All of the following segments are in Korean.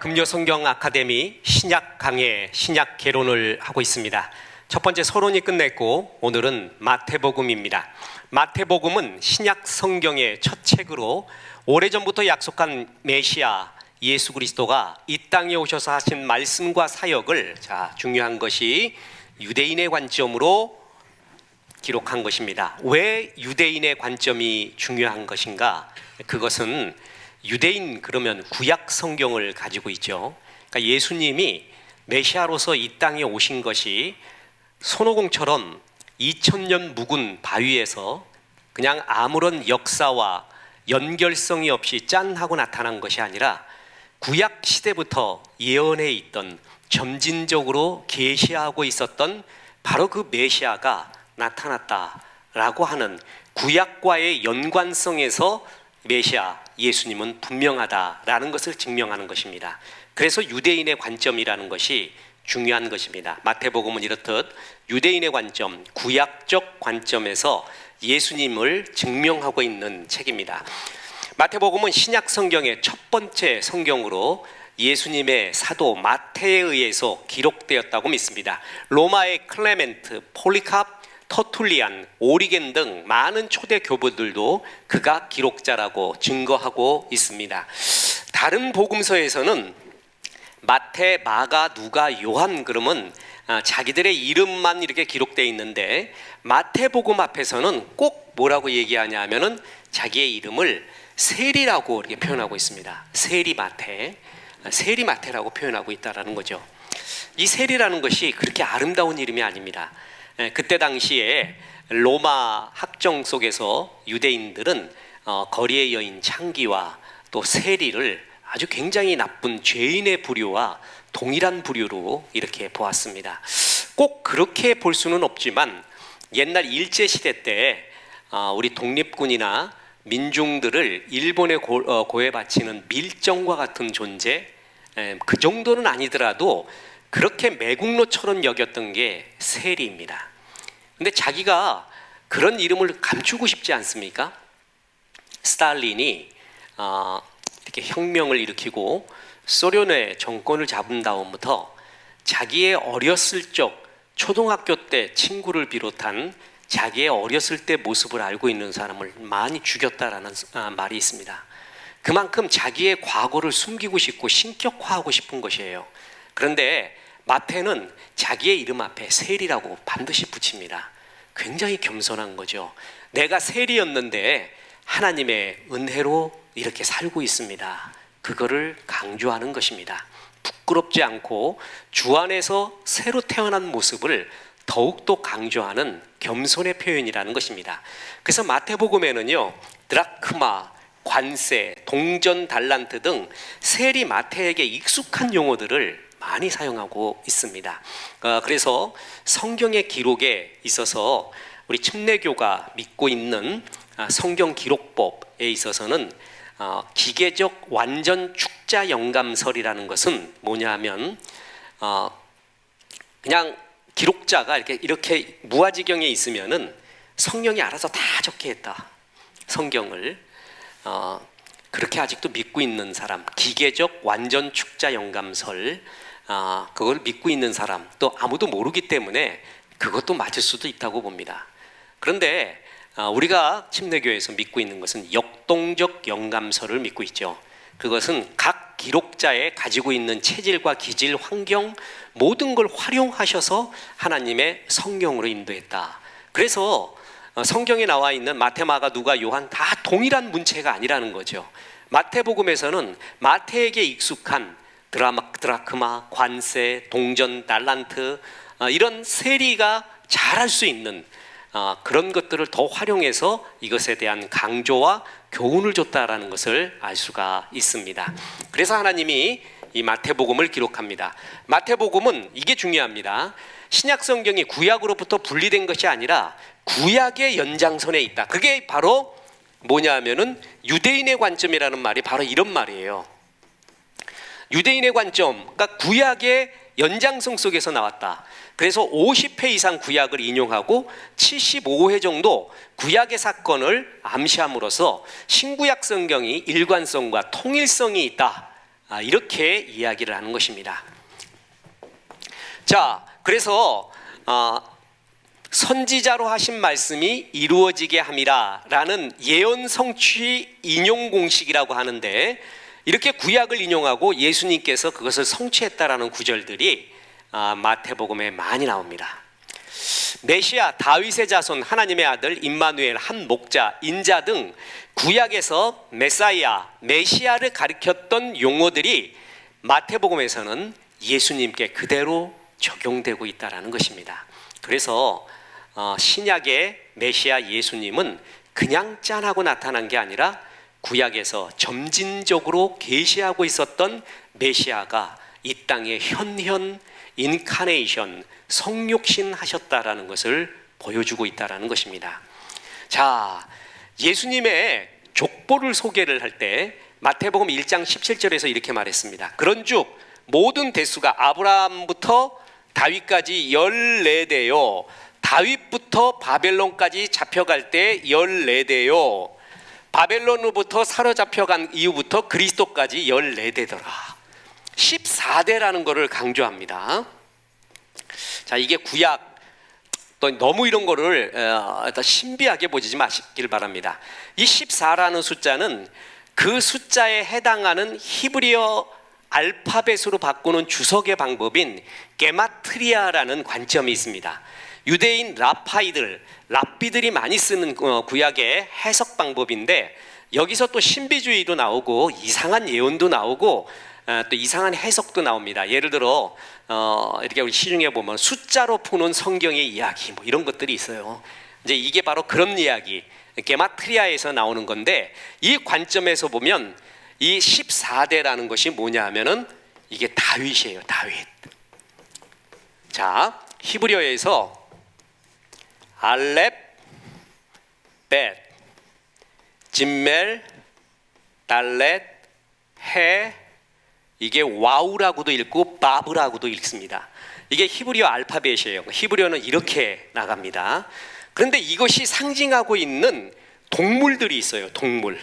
금요성경 아카데미 신약 강해, 신약 개론을 하고 있습니다. 첫 번째 서론이 끝냈고 오늘은 마태복음입니다. 마태복음은 신약 성경의 첫 책으로 오래전부터 약속한 메시아 예수 그리스도가 이 땅에 오셔서 하신 말씀과 사역을 중요한 것이 유대인의 관점으로 기록한 것입니다. 왜 유대인의 관점이 중요한 것인가? 그것은 유대인 그러면 구약 성경을 가지고 있죠. 그러니까 예수님이 메시아로서 이 땅에 오신 것이 손오공처럼 2000년 묵은 바위에서 그냥 아무런 역사와 연결성이 없이 짠 하고 나타난 것이 아니라 구약 시대부터 예언해 있던, 점진적으로 계시하고 있었던 바로 그 메시아가 나타났다라고 하는 구약과의 연관성에서 메시아 예수님은 분명하다라는 것을 증명하는 것입니다. 그래서 유대인의 관점이라는 것이 중요한 것입니다. 마태복음은 이렇듯 유대인의 관점, 구약적 관점에서 예수님을 증명하고 있는 책입니다. 마태복음은 신약 성경의 첫 번째 성경으로 예수님의 사도 마태에 의해서 기록되었다고 믿습니다. 로마의 클레멘트, 폴리캅, 터툴리안, 오리겐 등 많은 초대 교부들도 그가 기록자라고 증거하고 있습니다. 다른 복음서에서는 마태, 마가, 누가, 요한 그러면 자기들의 이름만 이렇게 기록되어 있는데 마태복음 앞에서는 꼭 뭐라고 얘기하냐 하면은 자기의 이름을 세리라고 이렇게 표현하고 있습니다. 세리마테라고 표현하고 있다라는 거죠. 이 세리라는 것이 그렇게 아름다운 이름이 아닙니다. 그때 당시에 로마 학정 속에서 유대인들은 거리의 여인 창기와 또 세리를 아주 굉장히 나쁜 죄인의 부류와 동일한 부류로 이렇게 보았습니다. 꼭 그렇게 볼 수는 없지만 옛날 일제시대 때 우리 독립군이나 민중들을 일본에 고해 바치는 밀정과 같은 존재, 그 정도는 아니더라도 그렇게 매국노처럼 여겼던 게 세리입니다. 근데 자기가 그런 이름을 감추고 싶지 않습니까? 스탈린이 이렇게 혁명을 일으키고 소련의 정권을 잡은 다음부터 자기의 어렸을 적 초등학교 때 친구를 비롯한 자기의 어렸을 때 모습을 알고 있는 사람을 많이 죽였다라는 말이 있습니다. 그만큼 자기의 과거를 숨기고 싶고 신격화하고 싶은 것이에요. 그런데 마태는 자기의 이름 앞에 세리라고 반드시 붙입니다. 굉장히 겸손한 거죠. 내가 세리였는데 하나님의 은혜로 이렇게 살고 있습니다. 그거를 강조하는 것입니다. 부끄럽지 않고 주 안에서 새로 태어난 모습을 더욱더 강조하는 겸손의 표현이라는 것입니다. 그래서 마태복음에는요, 드라크마, 관세, 동전, 달란트 등 세리 마태에게 익숙한 용어들을 많이 사용하고 있습니다. 그래서 성경의 기록에 있어서 우리 침례교가 믿고 있는 성경 기록법에 있어서는 기계적 완전 축자 영감설이라는 것은 뭐냐 하면 그냥 기록자가 이렇게 무아지경에 있으면은 성령이 알아서 다 적게 했다. 성경을 그렇게 아직도 믿고 있는 사람, 기계적 완전 축자 영감설, 그걸 믿고 있는 사람, 또 아무도 모르기 때문에 그것도 맞을 수도 있다고 봅니다. 그런데 우리가 침례교에서 믿고 있는 것은 역동적 영감설을 믿고 있죠. 그것은 각 기록자의 가지고 있는 체질과 기질, 환경 모든 걸 활용하셔서 하나님의 성경으로 인도했다. 그래서 성경에 나와 있는 마태, 마가, 누가, 요한 다 동일한 문체가 아니라는 거죠. 마태복음에서는 마태에게 익숙한 드라크마, 관세, 동전, 달란트 이런 세리가 잘할 수 있는 그런 것들을 더 활용해서 이것에 대한 강조와 교훈을 줬다라는 것을 알 수가 있습니다. 그래서 하나님이 이 마태복음을 기록합니다. 마태복음은 이게 중요합니다. 신약 성경이 구약으로부터 분리된 것이 아니라 구약의 연장선에 있다. 그게 바로 뭐냐 하면은 유대인의 관점이라는 말이 바로 이런 말이에요. 유대인의 관점, 그러니까 구약의 연장성 속에서 나왔다. 그래서 50회 이상 구약을 인용하고 75회 정도 구약의 사건을 암시함으로써 신구약 성경이 일관성과 통일성이 있다. 이렇게 이야기를 하는 것입니다. 자, 그래서 선지자로 하신 말씀이 이루어지게 함이라 라는 예언 성취 인용 공식이라고 하는데, 이렇게 구약을 인용하고 예수님께서 그것을 성취했다라는 구절들이 마태복음에 많이 나옵니다. 메시아, 다윗의 자손, 하나님의 아들, 임마누엘, 한 목자, 인자 등 구약에서 메사이아, 메시아를 가리켰던 용어들이 마태복음에서는 예수님께 그대로 적용되고 있다는 것입니다. 그래서 신약의 메시아 예수님은 그냥 짠하고 나타난 게 아니라 구약에서 점진적으로 계시하고 있었던 메시아가 이 땅에 현현 인카네이션, 성육신 하셨다라는 것을 보여주고 있다라는 것입니다. 자, 예수님의 족보를 소개를 할 때 마태복음 1장 17절에서 이렇게 말했습니다. 그런즉 모든 대수가 아브라함부터 다윗까지 14대요, 다윗부터 바벨론까지 잡혀갈 때 14대요, 바벨론으로부터 사로잡혀간 이후부터 그리스도까지 14대더라. 14대라는 것을 강조합니다. 자, 이게 구약, 또 너무 이런 거를 신비하게 보지 마시길 바랍니다. 이 14라는 숫자는 그 숫자에 해당하는 히브리어 알파벳으로 바꾸는 주석의 방법인 게마트리아라는 관점이 있습니다. 유대인 랍비들이 많이 쓰는 구약의 해석 방법인데, 여기서 또 신비주의도 나오고 이상한 예언도 나오고 또 이상한 해석도 나옵니다. 예를 들어 이렇게 우리 시중에 보면 숫자로 푸는 성경의 이야기 뭐 이런 것들이 있어요. 이제 이게 바로 그런 이야기, 게마트리아에서 나오는 건데, 이 관점에서 보면 이 14대라는 것이 뭐냐 하면은 이게 다윗이에요. 다윗. 자, 히브리어에서 알렙, 벳, 짐멜, 달렛, 해, 이게 와우라고도 읽고 바브라고도 읽습니다. 이게 히브리어 알파벳이에요. 히브리어는 이렇게 나갑니다. 그런데 이것이 상징하고 있는 동물들이 있어요. 동물.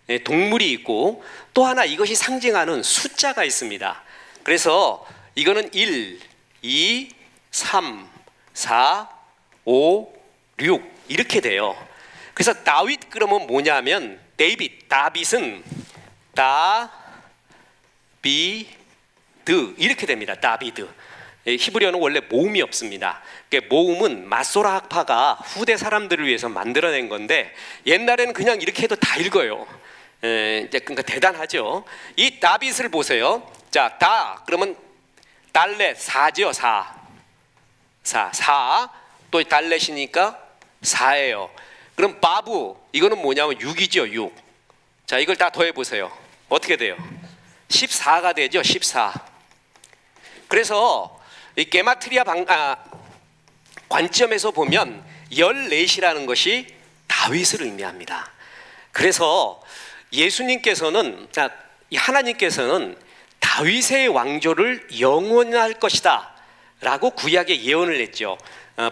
네, 동물이 있고, 또 하나 이것이 상징하는 숫자가 있습니다. 그래서 이거는 1, 2, 3, 4, 5, 6 이렇게 돼요. 그래서 다윗 그러면 뭐냐면 다빗은 다비드 이렇게 됩니다. 다비드. 히브리어는 원래 모음이 없습니다. 모음은 마소라 학파가 후대 사람들을 위해서 만들어낸 건데, 옛날에는 그냥 이렇게 해도 다 읽어요. 그러니까 대단하죠. 이 다빗을 보세요. 자, 그러면 달렛 4죠. 4. 또 달렛이니까 4예요. 그럼 바부, 이거는 뭐냐면 6이죠. 6. 자, 이걸 다 더해 보세요. 어떻게 돼요? 14가 되죠. 14. 그래서 이 게마트리아 관점에서 보면 14이라는 것이 다윗을 의미합니다. 그래서 예수님께서는, 하나님께서는 다윗의 왕조를 영원할 것이다 라고 구약에 예언을 했죠.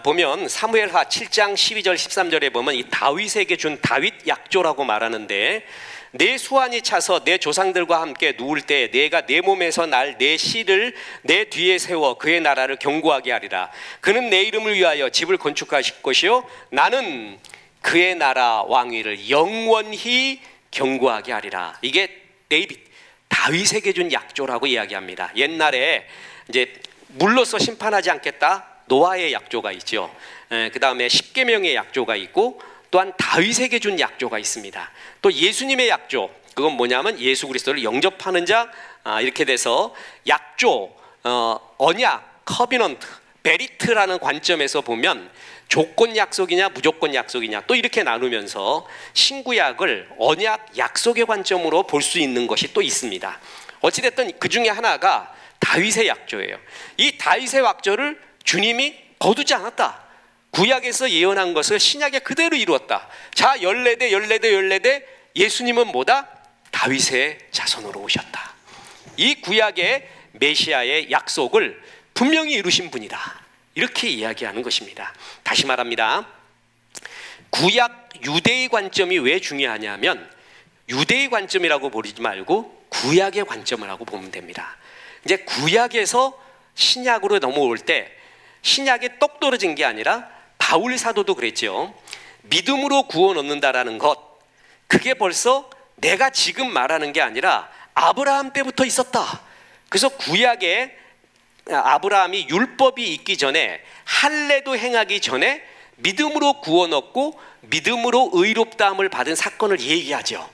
보면 사무엘하 7장 12절 13절에 보면 이 다윗에게 준 다윗 약조라고 말하는데, 내 수완이 차서 내 조상들과 함께 누울 때 내가 내 몸에서 날 내 씨를 내 뒤에 세워 그의 나라를 견고하게 하리라. 그는 내 이름을 위하여 집을 건축하실 것이요 나는 그의 나라 왕위를 영원히 견고하게 하리라. 이게 다윗에게 준 약조라고 이야기합니다. 옛날에 이제 물로써 심판하지 않겠다, 노아의 약조가 있죠. 그 다음에 십계명의 약조가 있고, 또한 다윗에게 준 약조가 있습니다. 또 예수님의 약조, 그건 뭐냐면 예수 그리스도를 영접하는 자, 이렇게 돼서 약조, 언약, 커비넌트, 베리트라는 관점에서 보면 조건 약속이냐 무조건 약속이냐 또 이렇게 나누면서 신구약을 언약, 약속의 관점으로 볼 수 있는 것이 또 있습니다. 어찌됐든 그 중에 하나가 다윗의 약조예요. 이 다윗의 약조를 주님이 거두지 않았다. 구약에서 예언한 것을 신약에 그대로 이루었다. 자, 14대 예수님은 뭐다? 다윗의 자손으로 오셨다. 이 구약의 메시아의 약속을 분명히 이루신 분이다. 이렇게 이야기하는 것입니다. 다시 말합니다. 구약 유대의 관점이 왜 중요하냐면, 유대의 관점이라고 부르지 말고 구약의 관점을 하고 보면 됩니다. 이제 구약에서 신약으로 넘어올 때 신약에 똑 떨어진 게 아니라 바울 사도도 그랬죠. 믿음으로 구원 얻는다라는 것, 그게 벌써 내가 지금 말하는 게 아니라 아브라함 때부터 있었다. 그래서 구약에 아브라함이 율법이 있기 전에, 할례도 행하기 전에 믿음으로 구원 얻고 믿음으로 의롭다함을 받은 사건을 얘기하죠.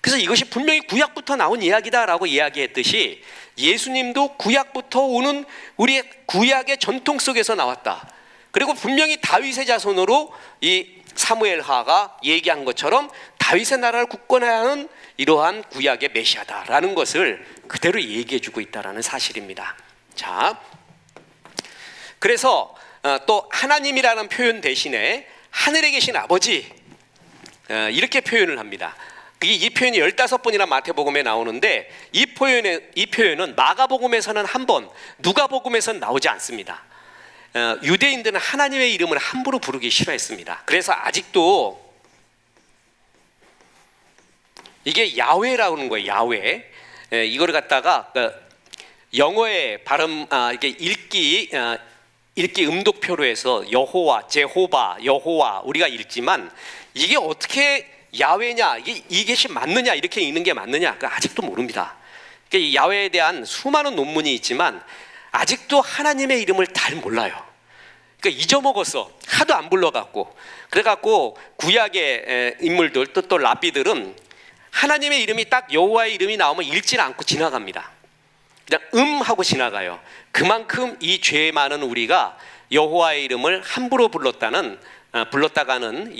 그래서 이것이 분명히 구약부터 나온 이야기다라고 이야기했듯이 예수님도 구약부터 오는 우리의 구약의 전통 속에서 나왔다. 그리고 분명히 다윗의 자손으로 이 사무엘하가 얘기한 것처럼 다윗의 나라를 굳건해야 하는 이러한 구약의 메시아다라는 것을 그대로 얘기해주고 있다는 사실입니다. 자, 그래서 또 하나님이라는 표현 대신에 하늘에 계신 아버지, 이렇게 표현을 합니다. 이 표현이 15번이나 마태복음에 나오는데 이 표현은 마가복음에서는 한 번, 누가복음에서는 나오지 않습니다. 유대인들은 하나님의 이름을 함부로 부르기 싫어했습니다. 그래서 아직도 이게 야훼라고 하는 거예요. 야훼. 이거를 갖다가 영어의 발음, 이게 읽기 음독표로 해서 여호와, 제호바, 여호와 우리가 읽지만 이게 어떻게 야훼냐, 이것이 맞느냐, 이렇게 읽는 게 맞느냐, 아직도 모릅니다. 이 야훼에 대한 수많은 논문이 있지만 아직도 하나님의 이름을 잘 몰라요. 그러니까 잊어먹었어. 하도 안 불러갖고. 그래갖고 구약의 인물들, 또 랍비들은 하나님의 이름이 딱 여호와의 이름이 나오면 읽지는 않고 지나갑니다. 그냥 하고 지나가요. 그만큼 이 죄 많은 우리가 여호와의 이름을 함부로 불렀다가는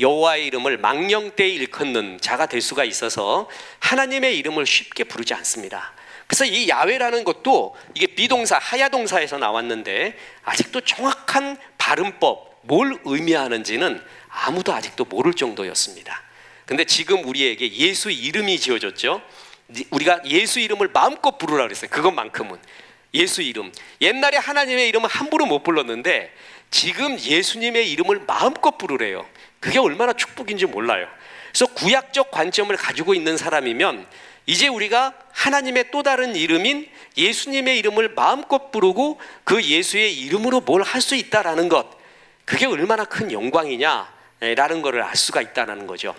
여호와의 이름을 망령되이 일컫는 자가 될 수가 있어서 하나님의 이름을 쉽게 부르지 않습니다. 그래서 이 야훼라는 것도 이게 비동사, 하야동사에서 나왔는데 아직도 정확한 발음법, 뭘 의미하는지는 아무도 아직도 모를 정도였습니다. 근데 지금 우리에게 예수 이름이 지어졌죠. 우리가 예수 이름을 마음껏 부르라고 그랬어요. 그것만큼은. 예수 이름. 옛날에 하나님의 이름은 함부로 못 불렀는데 지금 예수님의 이름을 마음껏 부르래요. 그게 얼마나 축복인지 몰라요. 그래서 구약적 관점을 가지고 있는 사람이면 이제 우리가 하나님의 또 다른 이름인 예수님의 이름을 마음껏 부르고 그 예수의 이름으로 뭘 할 수 있다라는 것, 그게 얼마나 큰 영광이냐라는 것을 알 수가 있다는 거죠.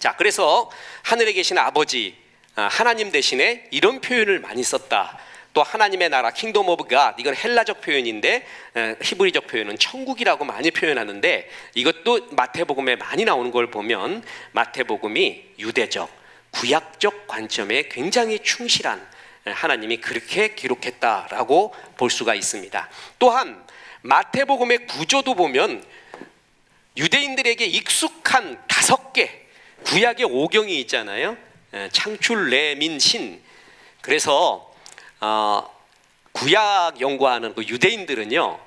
자, 그래서 하늘에 계신 아버지, 하나님 대신에 이런 표현을 많이 썼다. 또 하나님의 나라, 킹덤 오브 갓, 이건 헬라적 표현인데 히브리적 표현은 천국이라고 많이 표현하는데 이것도 마태복음에 많이 나오는 걸 보면 마태복음이 유대적, 구약적 관점에 굉장히 충실한, 하나님이 그렇게 기록했다라고 볼 수가 있습니다. 또한 마태복음의 구조도 보면 유대인들에게 익숙한 5개 구약의 오경이 있잖아요. 창출, 레민, 신. 그래서 구약 연구하는 그 유대인들은요,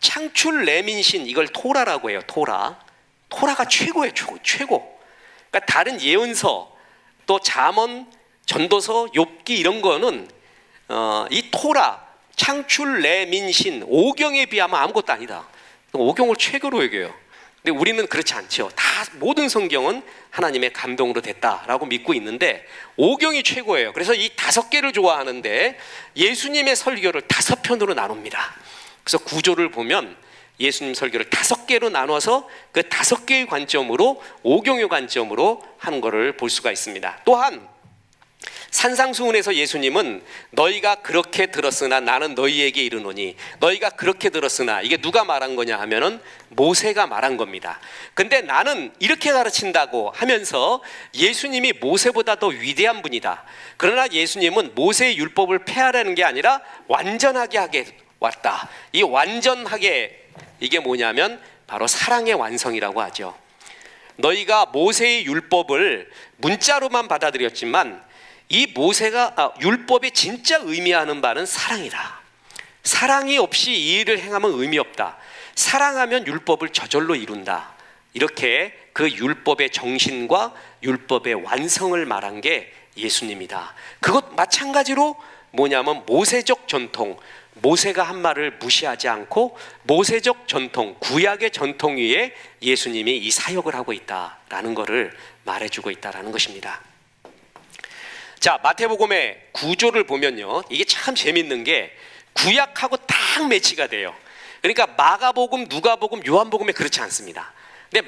창출, 레민, 신, 이걸 토라라고 해요. 토라가 최고예요. 최고. 그러니까 다른 예언서, 또 잠언, 전도서, 욥기 이런 거는 이 토라, 창출, 레민, 신, 오경에 비하면 아무것도 아니다. 오경을 최고로 여겨요. 근데 우리는 그렇지 않죠. 다 모든 성경은 하나님의 감동으로 됐다라고 믿고 있는데 오경이 최고예요. 그래서 이 5개를 좋아하는데 예수님의 설교를 5편으로 나눕니다. 그래서 구조를 보면 예수님 설교를 5개로 나눠서 그 5개의 관점으로, 오경의 관점으로 하는 것을 볼 수가 있습니다. 또한 산상수훈에서 예수님은 너희가 그렇게 들었으나 나는 너희에게 이르노니, 너희가 그렇게 들었으나, 이게 누가 말한 거냐 하면은 모세가 말한 겁니다. 근데 나는 이렇게 가르친다고 하면서 예수님이 모세보다 더 위대한 분이다. 그러나 예수님은 모세의 율법을 폐하라는 게 아니라 완전하게 하게 왔다. 이 완전하게, 이게 뭐냐면 바로 사랑의 완성이라고 하죠. 너희가 모세의 율법을 문자로만 받아들였지만 이 율법이 진짜 의미하는 바는 사랑이다. 사랑이 없이 이 일을 행하면 의미 없다. 사랑하면 율법을 저절로 이룬다. 이렇게 그 율법의 정신과 율법의 완성을 말한 게 예수님이다. 그것 마찬가지로 뭐냐면 모세적 전통, 모세가 한 말을 무시하지 않고 모세적 전통, 구약의 전통 위에 예수님이 이 사역을 하고 있다라는 것을 말해주고 있다라는 것입니다. 자, 마태복음의 구조를 보면요, 이게 참 재밌는 게 구약하고 딱 매치가 돼요. 그러니까 마가복음, 누가복음, 요한복음에 그렇지 않습니다. 근데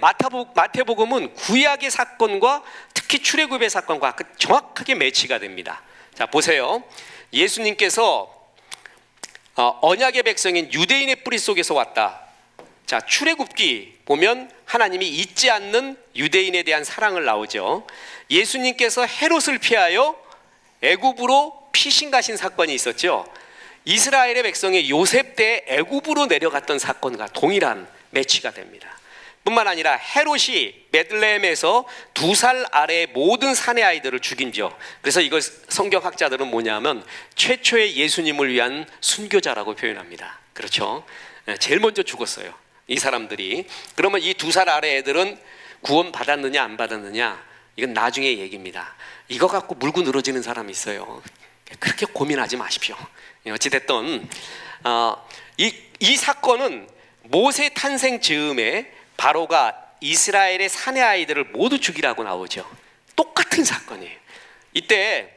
마태복음은 구약의 사건과 특히 출애굽의 사건과 정확하게 매치가 됩니다. 자, 보세요. 예수님께서 언약의 백성인 유대인의 뿌리 속에서 왔다. 자, 출애굽기 보면 하나님이 잊지 않는 유대인에 대한 사랑을 나오죠. 예수님께서 헤롯을 피하여 애굽으로 피신 가신 사건이 있었죠. 이스라엘의 백성이 요셉 때 애굽으로 내려갔던 사건과 동일한 매치가 됩니다. 뿐만 아니라 헤롯이 베들레헴에서 2살 아래의 모든 사내 아이들을 죽인죠. 그래서 이걸 성경학자들은 뭐냐면 최초의 예수님을 위한 순교자라고 표현합니다. 그렇죠? 제일 먼저 죽었어요, 이 사람들이. 그러면 이 2살 아래 애들은 구원 받았느냐 안 받았느냐, 이건 나중에 얘기입니다. 이거 갖고 물고 늘어지는 사람이 있어요. 그렇게 고민하지 마십시오. 어찌됐든 이 사건은 모세 탄생 즈음에 바로가 이스라엘의 사내 아이들을 모두 죽이라고 나오죠. 똑같은 사건이에요. 이때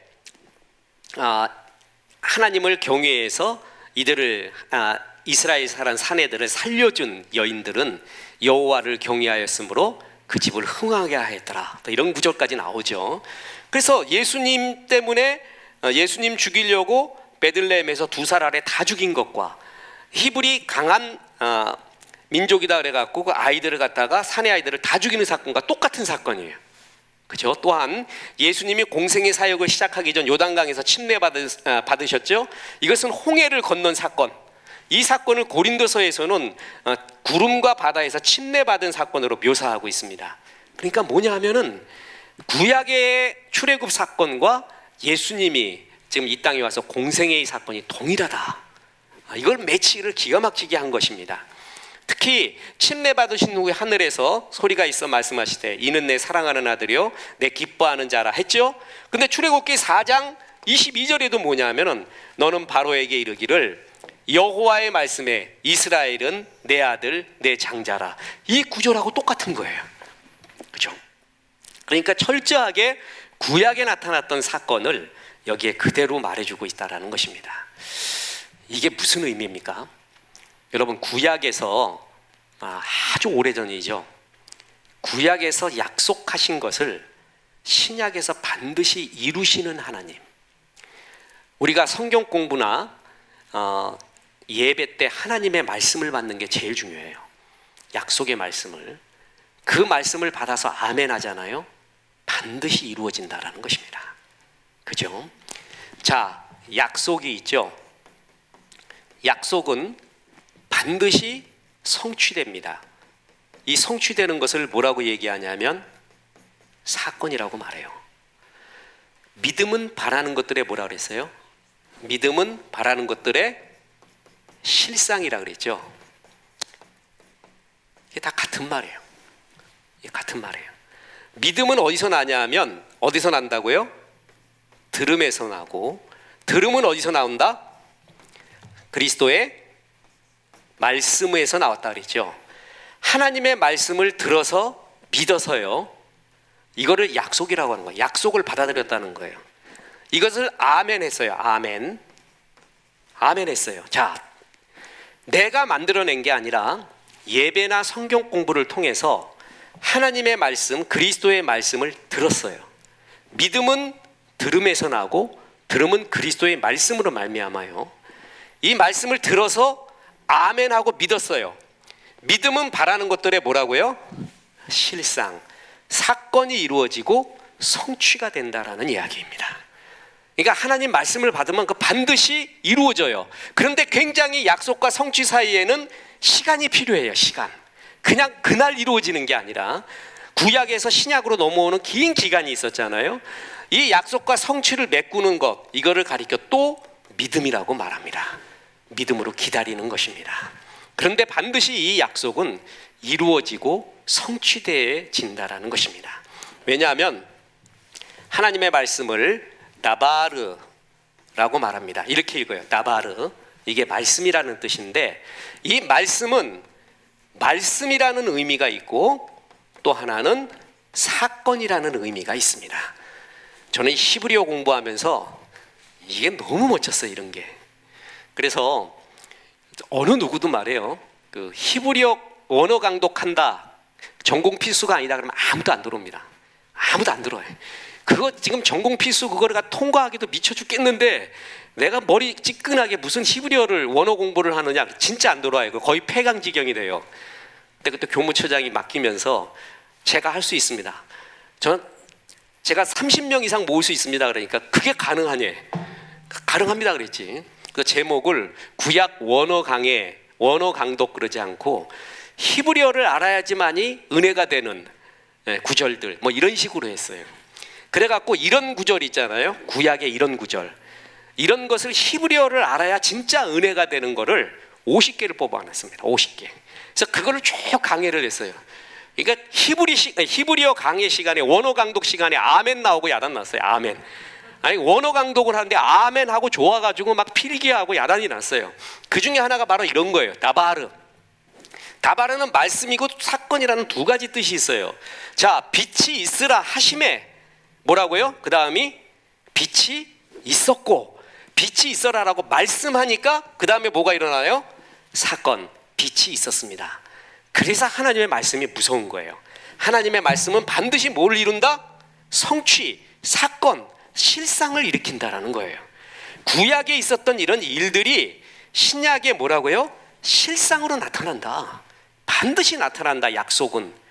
하나님을 경외해서 이들을 이스라엘 사람 사내들을 살려준 여인들은 여호와를 경외하였으므로 그 집을 흥하게 하였더라. 이런 구절까지 나오죠. 그래서 예수님 때문에 예수님 죽이려고 베들레헴에서 2살 아래 다 죽인 것과 히브리 강한 민족이다 그래갖고 그 아이들을 갖다가 사내 아이들을 다 죽이는 사건과 똑같은 사건이에요. 그죠? 또한 예수님이 공생의 사역을 시작하기 전 요단강에서 침례 받으셨죠. 이것은 홍해를 건넌 사건. 이 사건을 고린도서에서는 구름과 바다에서 침례받은 사건으로 묘사하고 있습니다. 그러니까 뭐냐 하면은 구약의 출애굽 사건과 예수님이 지금 이 땅에 와서 공생애의 사건이 동일하다. 이걸 매치를 기가 막히게 한 것입니다. 특히 침례 받으신 후에 하늘에서 소리가 있어 말씀하시되 이는 내 사랑하는 아들이요 내 기뻐하는 자라 했죠. 근데 출애굽기 4장 22절에도 뭐냐 하면은 너는 바로에게 이르기를 여호와의 말씀에 이스라엘은 내 아들 내 장자라. 이 구절하고 똑같은 거예요. 그죠? 그러니까 철저하게 구약에 나타났던 사건을 여기에 그대로 말해주고 있다는 것입니다. 이게 무슨 의미입니까? 여러분, 구약에서 아주 오래전이죠. 구약에서 약속하신 것을 신약에서 반드시 이루시는 하나님. 우리가 성경 공부나 예배 때 하나님의 말씀을 받는 게 제일 중요해요. 약속의 말씀을. 그 말씀을 받아서 아멘 하잖아요. 반드시 이루어진다라는 것입니다. 그죠? 자, 약속이 있죠. 약속은 반드시 성취됩니다. 이 성취되는 것을 뭐라고 얘기하냐면 사건이라고 말해요. 믿음은 바라는 것들의 뭐라 그랬어요? 믿음은 바라는 것들의 실상이라 그랬죠. 이게 다 같은 말이에요. 이게 같은 말이에요. 믿음은 어디서 나냐 하면 어디서 난다고요? 들음에서 나고, 들음은 어디서 나온다? 그리스도의 말씀에서 나왔다 그랬죠. 하나님의 말씀을 들어서 믿어서요, 이거를 약속이라고 하는 거예요. 약속을 받아들였다는 거예요. 이것을 아멘 했어요. 아멘. 아멘 했어요. 자, 내가 만들어낸 게 아니라 예배나 성경 공부를 통해서 하나님의 말씀, 그리스도의 말씀을 들었어요. 믿음은 들음에서 나고 들음은 그리스도의 말씀으로 말미암아요. 이 말씀을 들어서 아멘하고 믿었어요. 믿음은 바라는 것들의 뭐라고요? 실상, 사건이 이루어지고 성취가 된다라는 이야기입니다. 그러니까 하나님 말씀을 받으면 그 반드시 이루어져요. 그런데 굉장히 약속과 성취 사이에는 시간이 필요해요. 시간. 그냥 그날 이루어지는 게 아니라 구약에서 신약으로 넘어오는 긴 기간이 있었잖아요. 이 약속과 성취를 메꾸는 것, 이거를 가리켜 또 믿음이라고 말합니다. 믿음으로 기다리는 것입니다. 그런데 반드시 이 약속은 이루어지고 성취되어진다라는 것입니다. 왜냐하면 하나님의 말씀을 나바르라고 말합니다. 이렇게 읽어요. 나바르. 이게 말씀이라는 뜻인데, 이 말씀은 말씀이라는 의미가 있고 또 하나는 사건이라는 의미가 있습니다. 저는 히브리어 공부하면서 이게 너무 멋졌어요, 이런 게. 그래서 어느 누구도 말해요. 그 히브리어 원어 강독한다, 전공 필수가 아니다 그러면 아무도 안 들어옵니다. 아무도 안 들어요. 그거 지금 전공 필수 그거를 통과하기도 미쳐 죽겠는데 내가 머리 찌끈하게 무슨 히브리어를 원어 공부를 하느냐, 진짜 안 들어와요. 거의 폐강지경이 돼요. 근데 그때 교무처장이 맡기면서 제가 할 수 있습니다. 제가 30명 이상 모을 수 있습니다. 그러니까 그게 가능하냐? 가능합니다 그랬지. 그 제목을 구약 원어 강해, 원어 강독 그러지 않고 히브리어를 알아야지만이 은혜가 되는 구절들 뭐 이런 식으로 했어요. 그래갖고 이런 구절 있잖아요. 구약의 이런 구절, 이런 것을 히브리어를 알아야 진짜 은혜가 되는 거를 50개를 뽑아놨습니다. 50개. 그래서 그거를 쭉 강해를 했어요. 그러니까 히브리어 강해 시간에, 원어 강독 시간에 아멘 나오고 야단 났어요. 아멘. 아니 원어 강독을 하는데 아멘 하고 좋아가지고 막 필기하고 야단이 났어요. 그 중에 하나가 바로 이런 거예요. 다바르. 다바르는 말씀이고 사건이라는 두 가지 뜻이 있어요. 자, 빛이 있으라 하심에 뭐라고요? 그 다음이 빛이 있었고, 빛이 있어라라고 말씀하니까 그 다음에 뭐가 일어나요? 사건, 빛이 있었습니다. 그래서 하나님의 말씀이 무서운 거예요. 하나님의 말씀은 반드시 뭘 이룬다? 성취, 사건, 실상을 일으킨다라는 거예요. 구약에 있었던 이런 일들이 신약에 뭐라고요? 실상으로 나타난다. 반드시 나타난다. 약속은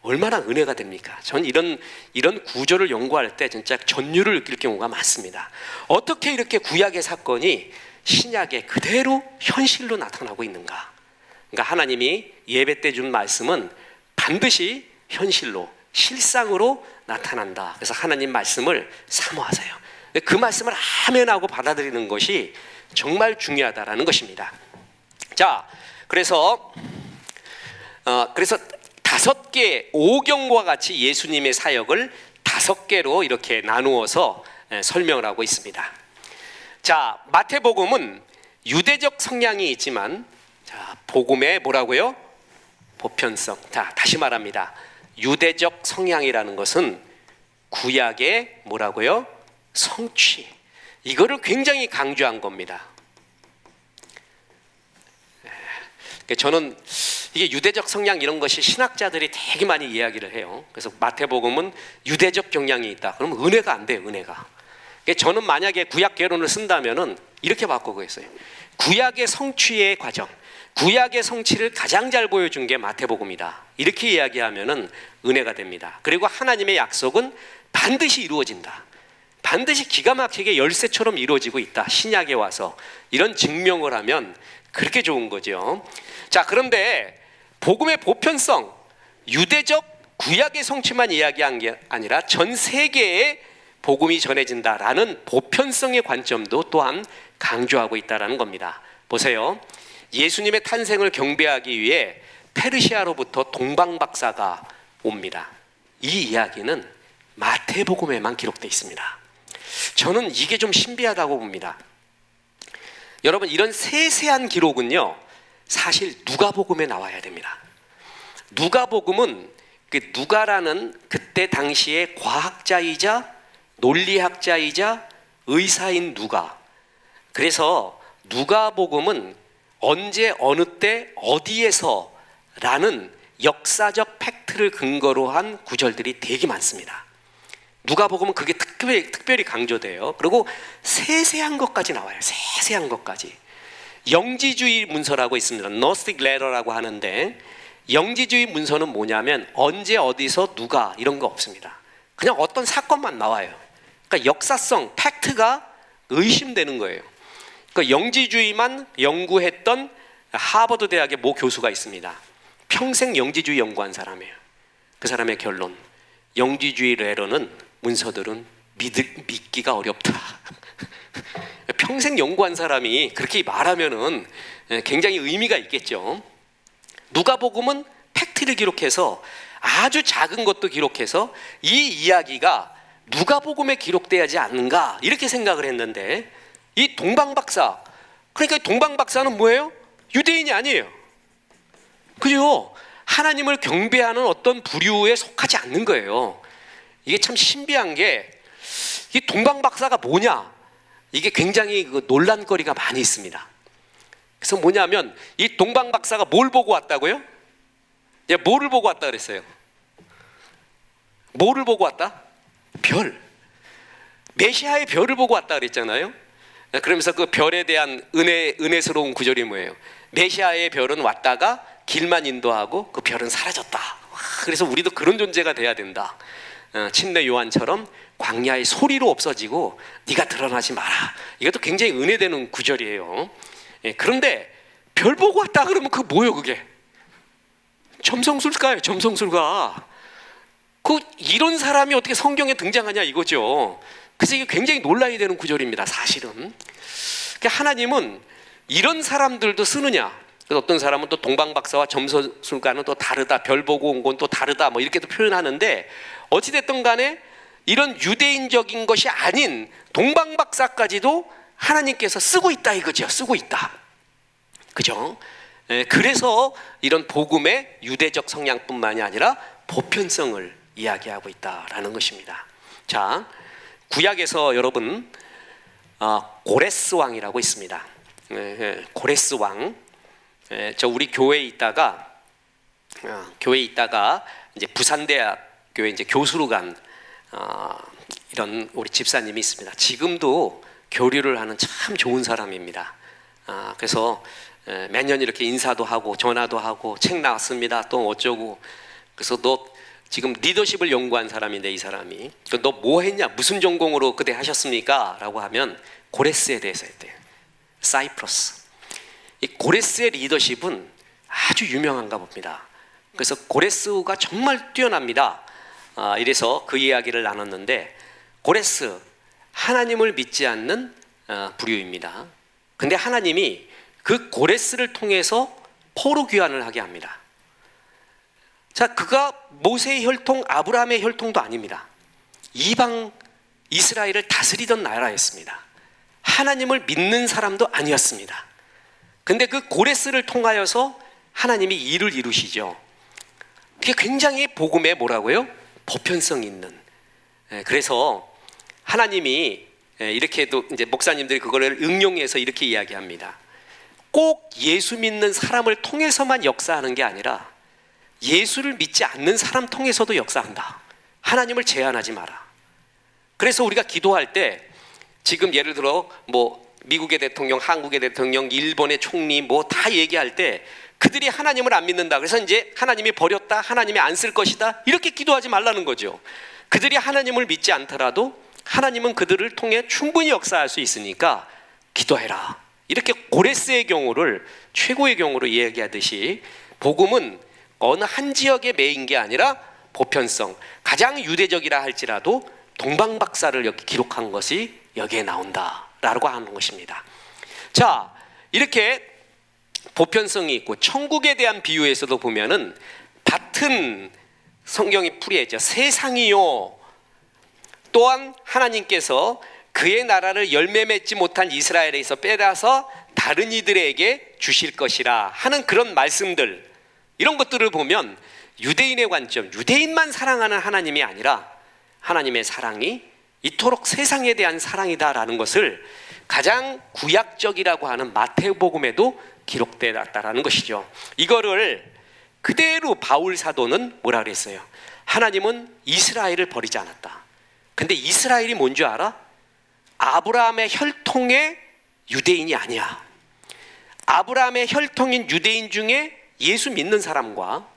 얼마나 은혜가 됩니까? 전 이런 구조를 연구할 때 진짜 전율을 느낄 경우가 많습니다. 어떻게 이렇게 구약의 사건이 신약에 그대로 현실로 나타나고 있는가? 그러니까 하나님이 예배 때 준 말씀은 반드시 현실로, 실상으로 나타난다. 그래서 하나님 말씀을 사모하세요. 그 말씀을 아멘하고 받아들이는 것이 정말 중요하다라는 것입니다. 자, 그래서 5개, 오경과 같이 예수님의 사역을 5개로 이렇게 나누어서 설명을 하고 있습니다. 자, 마태복음은 유대적 성향이 있지만, 자, 복음의 뭐라고요? 보편성. 자, 다시 말합니다. 유대적 성향이라는 것은 구약의 뭐라고요? 성취. 이거를 굉장히 강조한 겁니다. 저는 이게 유대적 성향 이런 것이 신학자들이 되게 많이 이야기를 해요. 그래서 마태복음은 유대적 경향이 있다. 그러면 은혜가 안 돼요, 은혜가. 저는 만약에 구약 개론을 쓴다면은 이렇게 바꾸겠어요. 구약의 성취의 과정, 구약의 성취를 가장 잘 보여준 게 마태복음이다. 이렇게 이야기하면은 은혜가 됩니다. 그리고 하나님의 약속은 반드시 이루어진다. 반드시 기가 막히게 열쇠처럼 이루어지고 있다. 신약에 와서 이런 증명을 하면 그렇게 좋은 거죠. 자, 그런데 복음의 보편성, 유대적 구약의 성취만 이야기한 게 아니라 전 세계에 복음이 전해진다라는 보편성의 관점도 또한 강조하고 있다는 겁니다. 보세요. 예수님의 탄생을 경배하기 위해 페르시아로부터 동방박사가 옵니다. 이 이야기는 마태복음에만 기록되어 있습니다. 저는 이게 좀 신비하다고 봅니다. 여러분, 이런 세세한 기록은요, 사실 누가복음에 나와야 됩니다. 누가복음은 그 누가라는 그때 당시의 과학자이자 논리학자이자 의사인 누가. 그래서 누가복음은 언제 어느 때 어디에서라는 역사적 팩트를 근거로 한 구절들이 되게 많습니다. 누가복음은 그게 특별히 강조돼요. 그리고 세세한 것까지 나와요. 세세한 것까지. 영지주의 문서라고 있습니다. Gnostic Letter라고 하는데, 영지주의 문서는 뭐냐면 언제 어디서 누가 이런 거 없습니다. 그냥 어떤 사건만 나와요. 그러니까 역사성, 팩트가 의심되는 거예요. 그러니까 영지주의만 연구했던 하버드 대학의 모 교수가 있습니다. 평생 영지주의 연구한 사람이에요. 그 사람의 결론, 영지주의 레러는 문서들은 믿기가 어렵다. 평생 연구한 사람이 그렇게 말하면은 굉장히 의미가 있겠죠. 누가복음은 팩트를 기록해서 아주 작은 것도 기록해서 이 이야기가 누가복음에 기록돼야지 않는가 이렇게 생각을 했는데, 이 동방박사, 그러니까 동방박사는 뭐예요? 유대인이 아니에요. 그죠? 하나님을 경배하는 어떤 부류에 속하지 않는 거예요. 이게 참 신비한 게, 이 동방박사가 뭐냐? 이게 굉장히 논란거리가 많이 있습니다. 그래서 뭐냐면 이 동방박사가 뭘 보고 왔다고요? 예, 뭐를 보고 왔다 그랬어요? 뭐를 보고 왔다? 별. 메시아의 별을 보고 왔다 그랬잖아요. 그러면서 그 별에 대한 은혜스러운 구절이 뭐예요? 메시아의 별은 왔다가 길만 인도하고 그 별은 사라졌다. 그래서 우리도 그런 존재가 돼야 된다. 침례 요한처럼 광야의 소리로 없어지고 네가 드러나지 마라. 이것도 굉장히 은혜되는 구절이에요. 예, 그런데 별 보고 왔다 그러면 그 뭐예요 그게? 점성술가예요. 점성술가. 이런 사람이 어떻게 성경에 등장하냐 이거죠. 그래서 이게 굉장히 논란이 되는 구절입니다. 사실은. 그러니까 하나님은 이런 사람들도 쓰느냐? 어떤 사람은 또 동방박사와 점성술가는 또 다르다. 별 보고 온 건 또 다르다. 뭐 이렇게도 표현하는데 어찌됐든 간에 이런 유대인적인 것이 아닌 동방박사까지도 하나님께서 쓰고 있다 이거죠. 쓰고 있다. 그죠? 그래서 이런 복음의 유대적 성향뿐만이 아니라 보편성을 이야기하고 있다라는 것입니다. 자, 구약에서 여러분 고레스 왕이라고 있습니다. 고레스 왕. 저 우리 교회에 있다가 이제 부산대학교에 이제 교수로 간 이런 우리 집사님이 있습니다. 지금도 교류를 하는 참 좋은 사람입니다. 그래서 매년 이렇게 인사도 하고 전화도 하고 책 나왔습니다. 또 어쩌고. 그래서 너 지금 리더십을 연구한 사람인데 이 사람이 너 뭐 했냐? 무슨 전공으로 그때 하셨습니까? 라고 하면 고레스에 대해서 했대요. 사이프러스. 이 고레스의 리더십은 아주 유명한가 봅니다. 그래서 고레스가 정말 뛰어납니다. 이래서 그 이야기를 나눴는데 고레스 하나님을 믿지 않는 부류입니다. 근데 하나님이 그 고레스를 통해서 포로 귀환을 하게 합니다. 자, 그가 모세의 혈통, 아브라함의 혈통도 아닙니다. 이방 이스라엘을 다스리던 나라였습니다. 하나님을 믿는 사람도 아니었습니다. 근데 그 고레스를 통하여서 하나님이 일을 이루시죠. 그게 굉장히 복음에 뭐라고요? 보편성 있는. 그래서 하나님이 이렇게도 이제 목사님들이 그거를 응용해서 이렇게 이야기합니다. 꼭 예수 믿는 사람을 통해서만 역사하는 게 아니라 예수를 믿지 않는 사람 통해서도 역사한다. 하나님을 제한하지 마라. 그래서 우리가 기도할 때 지금 예를 들어 뭐 미국의 대통령, 한국의 대통령, 일본의 총리 뭐 다 얘기할 때 그들이 하나님을 안 믿는다. 그래서 이제 하나님이 버렸다. 하나님이 안 쓸 것이다. 이렇게 기도하지 말라는 거죠. 그들이 하나님을 믿지 않더라도 하나님은 그들을 통해 충분히 역사할 수 있으니까 기도해라. 이렇게 고레스의 경우를 최고의 경우로 이야기하듯이 복음은 어느 한 지역에 매인 게 아니라 보편성, 가장 유대적이라 할지라도 동방박사를 여기 기록한 것이 여기에 나온다라고 하는 것입니다. 자, 이렇게 보편성이 있고 천국에 대한 비유에서도 보면은 같은 성경이 풀이했죠. 세상이요. 또한 하나님께서 그의 나라를 열매 맺지 못한 이스라엘에서 빼다서 다른 이들에게 주실 것이라 하는 그런 말씀들, 이런 것들을 보면 유대인의 관점, 유대인만 사랑하는 하나님이 아니라 하나님의 사랑이 이토록 세상에 대한 사랑이다라는 것을 가장 구약적이라고 하는 마태복음에도 기록되어 놨다라는 것이죠. 이거를 그대로 바울 사도는 뭐라 그랬어요? 하나님은 이스라엘을 버리지 않았다. 근데 이스라엘이 뭔지 알아? 아브라함의 혈통의 유대인이 아니야. 아브라함의 혈통인 유대인 중에 예수 믿는 사람과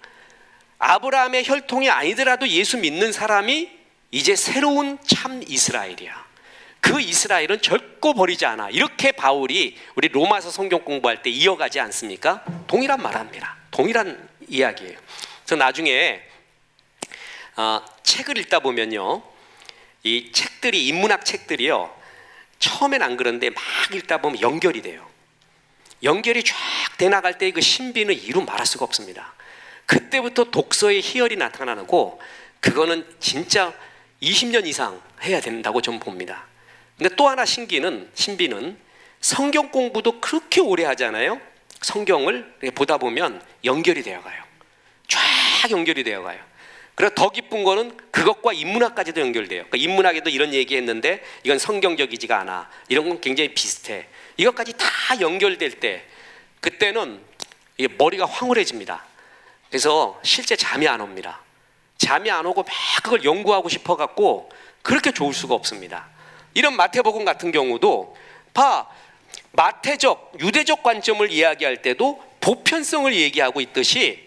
아브라함의 혈통이 아니더라도 예수 믿는 사람이 이제 새로운 참 이스라엘이야. 그 이스라엘은 결코 버리지 않아. 이렇게 바울이 우리 로마서 성경 공부할 때 이어가지 않습니까? 동일한 말합니다. 동일한 이야기예요. 그래서 나중에 책을 읽다 보면요, 이 책들이, 인문학 책들이요, 처음엔 안 그런데 막 읽다 보면 연결이 돼요. 연결이 쫙 돼 나갈 때 그 신비는 이루 말할 수가 없습니다. 그때부터 독서의 희열이 나타나고 그거는 진짜 20년 이상 해야 된다고 저는 봅니다. 근데 또 하나 신비는 성경 공부도 그렇게 오래 하잖아요. 성경을 보다 보면 연결이 되어가요. 쫙 연결이 되어가요. 그리고 더 기쁜 거는 그것과 인문학까지도 연결돼요. 그러니까 인문학에도 이런 얘기했는데 이건 성경적이지가 않아. 이런 건 굉장히 비슷해. 이것까지 다 연결될 때 그때는 이게 머리가 황홀해집니다. 그래서 실제 잠이 안 옵니다. 잠이 안 오고 막 그걸 연구하고 싶어 갖고 그렇게 좋을 수가 없습니다. 이런 마태복음 같은 경우도 마태적, 유대적 관점을 이야기할 때도 보편성을 얘기하고 있듯이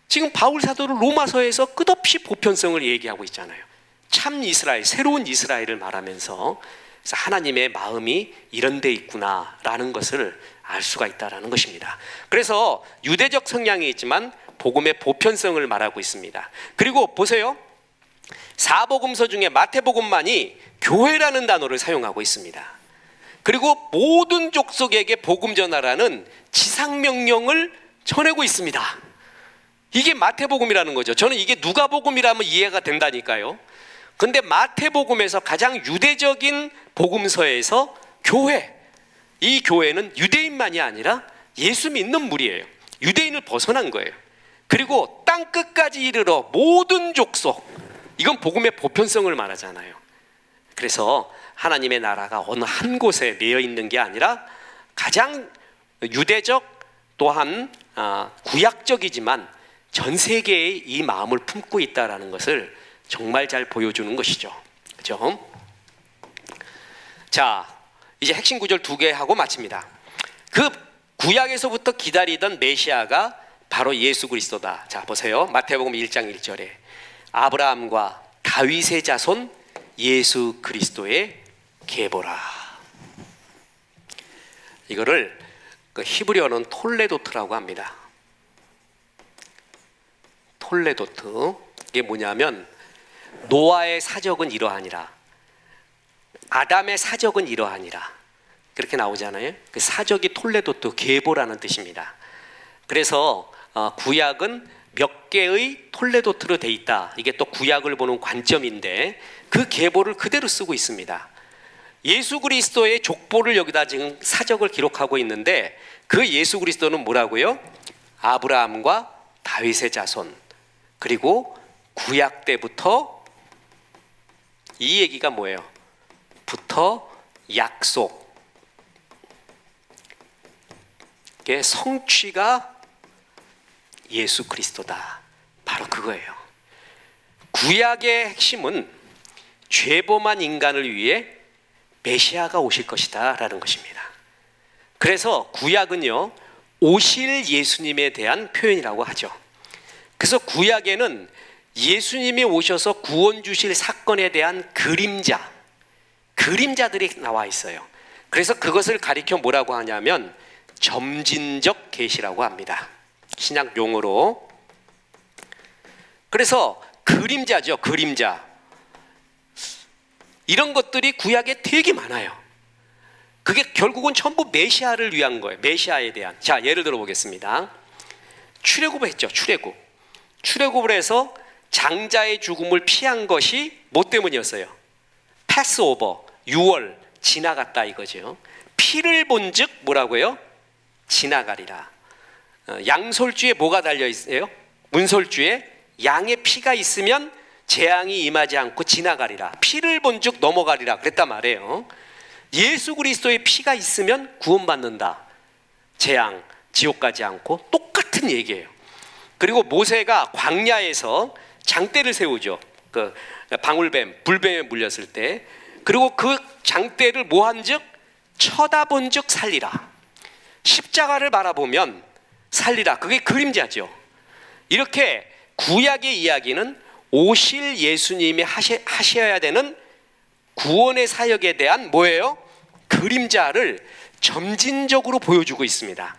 지금 바울 사도는 로마서에서 끝없이 보편성을 얘기하고 있잖아요. 참 이스라엘, 새로운 이스라엘을 말하면서 그래서 하나님의 마음이 이런 데 있구나라는 것을 알 수가 있다라는 것입니다. 그래서 유대적 성향이 있지만 복음의 보편성을 말하고 있습니다. 그리고 보세요. 사복음서 중에 마태복음만이 교회라는 단어를 사용하고 있습니다. 그리고 모든 족속에게 복음 전하라는 지상명령을 전하고 있습니다. 이게 마태복음이라는 거죠. 저는 이게 누가복음이라면 이해가 된다니까요. 근데 마태복음에서 가장 유대적인 복음서에서 이 교회는 유대인만이 아니라 예수 믿는 무리예요. 유대인을 벗어난 거예요. 그리고 땅 끝까지 이르러 모든 족속, 이건 복음의 보편성을 말하잖아요. 그래서 하나님의 나라가 어느 한 곳에 매여 있는 게 아니라 가장 유대적 또한 구약적이지만 전 세계에 이 마음을 품고 있다는 것을 정말 잘 보여주는 것이죠. 그렇죠? 자, 이제 핵심 구절 2개 하고 마칩니다. 그 구약에서부터 기다리던 메시아가 바로 예수 그리스도다. 자, 보세요. 마태복음 1장 1절에 아브라함과 다윗의 자손 예수 그리스도의 계보라. 이거를 그 히브리어는 톨레도트라고 합니다. 톨레도트. 이게 뭐냐면 노아의 사적은 이러하니라, 아담의 사적은 이러하니라, 그렇게 나오잖아요. 그 사적이 톨레도트, 계보라는 뜻입니다. 그래서 구약은 몇 개의 톨레도트로 돼 있다. 이게 또 구약을 보는 관점인데 그 계보를 그대로 쓰고 있습니다. 예수 그리스도의 족보를 여기다 지금 사적을 기록하고 있는데 그 예수 그리스도는 뭐라고요? 아브라함과 다윗의 자손, 그리고 구약 때부터 이 얘기가 뭐예요? 부터 약속, 이게 성취가 예수 그리스도다. 바로 그거예요. 구약의 핵심은 죄범한 인간을 위해 메시아가 오실 것이다 라는 것입니다. 그래서 구약은요, 오실 예수님에 대한 표현이라고 하죠. 그래서 구약에는 예수님이 오셔서 구원 주실 사건에 대한 그림자들이 나와 있어요. 그래서 그것을 가리켜 뭐라고 하냐면 점진적 계시라고 합니다. 신약 용어로. 그래서 그림자죠, 그림자. 이런 것들이 구약에 되게 많아요. 그게 결국은 전부 메시아를 위한 거예요. 메시아에 대한. 자, 예를 들어 보겠습니다. 출애굽을 했죠. 출애굽을 해서 장자의 죽음을 피한 것이 뭐 때문이었어요? 패스오버, 유월, 지나갔다 이거죠. 피를 본즉 뭐라고요? 지나가리라. 양솔주에 뭐가 달려 있어요? 문솔주에 양의 피가 있으면 재앙이 임하지 않고 지나가리라. 피를 본즉 넘어가리라 그랬단 말이에요. 예수 그리스도의 피가 있으면 구원받는다. 재앙, 지옥 가지 않고 똑같은 얘기예요. 그리고 모세가 광야에서 장대를 세우죠. 그 방울뱀, 불뱀에 물렸을 때. 그리고 그 장대를 뭐한즉 쳐다본즉 살리라. 십자가를 바라보면 살리라. 그게 그림자죠. 이렇게 구약의 이야기는 오실 예수님이 하셔야 되는 구원의 사역에 대한 뭐예요? 그림자를 점진적으로 보여주고 있습니다.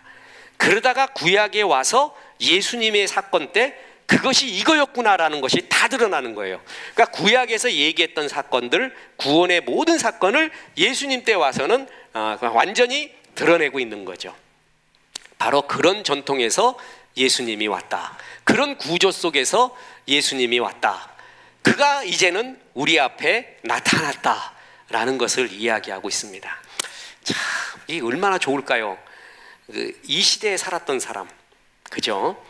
그러다가 구약에 와서 예수님의 사건 때 그것이 이거였구나라는 것이 다 드러나는 거예요. 그러니까 구약에서 얘기했던 사건들, 구원의 모든 사건을 예수님 때 와서는 완전히 드러내고 있는 거죠. 바로 그런 전통에서 예수님이 왔다. 그런 구조 속에서 예수님이 왔다. 그가 이제는 우리 앞에 나타났다라는 것을 이야기하고 있습니다. 참, 이게 얼마나 좋을까요? 이 시대에 살았던 사람, 그죠?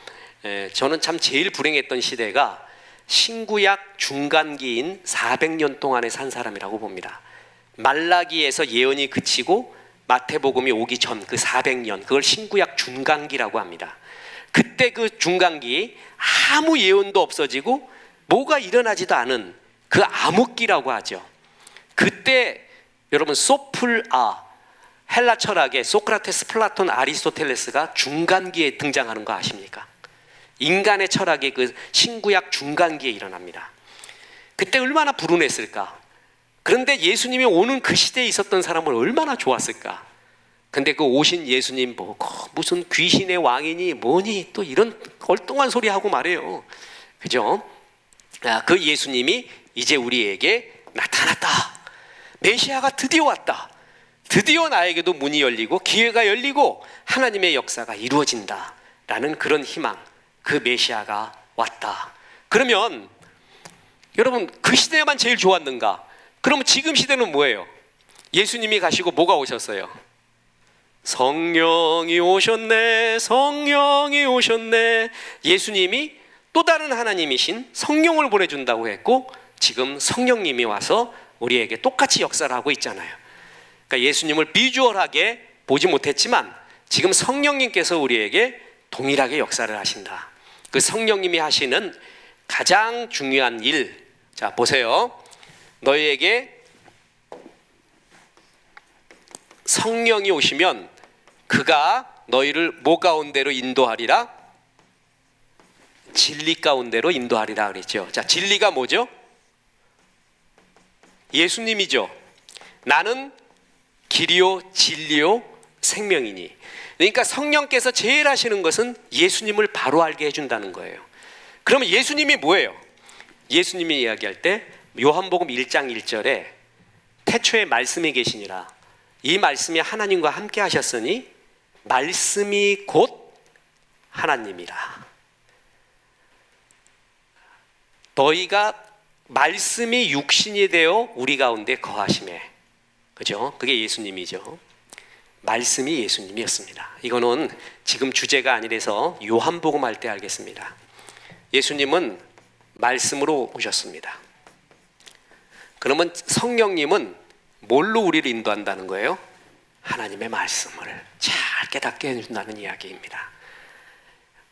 저는 참 제일 불행했던 시대가 신구약 중간기인 400년 동안에 산 사람이라고 봅니다. 말라기에서 예언이 그치고 마태복음이 오기 전 그 400년, 그걸 신구약 중간기라고 합니다. 그때 그 중간기, 아무 예언도 없어지고 뭐가 일어나지도 않은 그 암흑기라고 하죠. 그때 여러분 헬라 철학의 소크라테스, 플라톤, 아리스토텔레스가 중간기에 등장하는 거 아십니까? 인간의 철학이 그 신구약 중간기에 일어납니다. 그때 얼마나 불운했을까? 그런데 예수님이 오는 그 시대에 있었던 사람은 얼마나 좋았을까? 근데 그 오신 예수님 무슨 귀신의 왕이니 뭐니 또 이런 엉뚱한 소리 하고 말해요. 그죠? 그 예수님이 이제 우리에게 나타났다. 메시아가 드디어 왔다. 드디어 나에게도 문이 열리고 기회가 열리고 하나님의 역사가 이루어진다 라는 그런 희망, 그 메시아가 왔다. 그러면 여러분 그 시대만 제일 좋았는가? 그러면 지금 시대는 뭐예요? 예수님이 가시고 뭐가 오셨어요? 성령이 오셨네, 성령이 오셨네. 예수님이 또 다른 하나님이신 성령을 보내준다고 했고 지금 성령님이 와서 우리에게 똑같이 역사를 하고 있잖아요. 그러니까 예수님을 비주얼하게 보지 못했지만 지금 성령님께서 우리에게 동일하게 역사를 하신다. 그 성령님이 하시는 가장 중요한 일, 자 보세요. 너희에게 성령이 오시면 그가 너희를 뭐 가운데로 인도하리라? 진리 가운데로 인도하리라 그랬죠. 자, 진리가 뭐죠? 예수님이죠. 나는 길이요 진리요 생명이니. 그러니까 성령께서 제일 하시는 것은 예수님을 바로 알게 해준다는 거예요. 그러면 예수님이 뭐예요? 예수님이 이야기할 때 요한복음 1장 1절에 태초에 말씀이 계시니라. 이 말씀이 하나님과 함께 하셨으니 말씀이 곧 하나님이라. 너희가 말씀이 육신이 되어 우리 가운데 거하심에, 그죠? 그게 예수님이죠. 말씀이 예수님이었습니다. 이거는 지금 주제가 아니라서 요한복음 할 때 알겠습니다. 예수님은 말씀으로 오셨습니다. 그러면 성령님은 뭘로 우리를 인도한다는 거예요? 하나님의 말씀을 잘 깨닫게 해준다는 이야기입니다.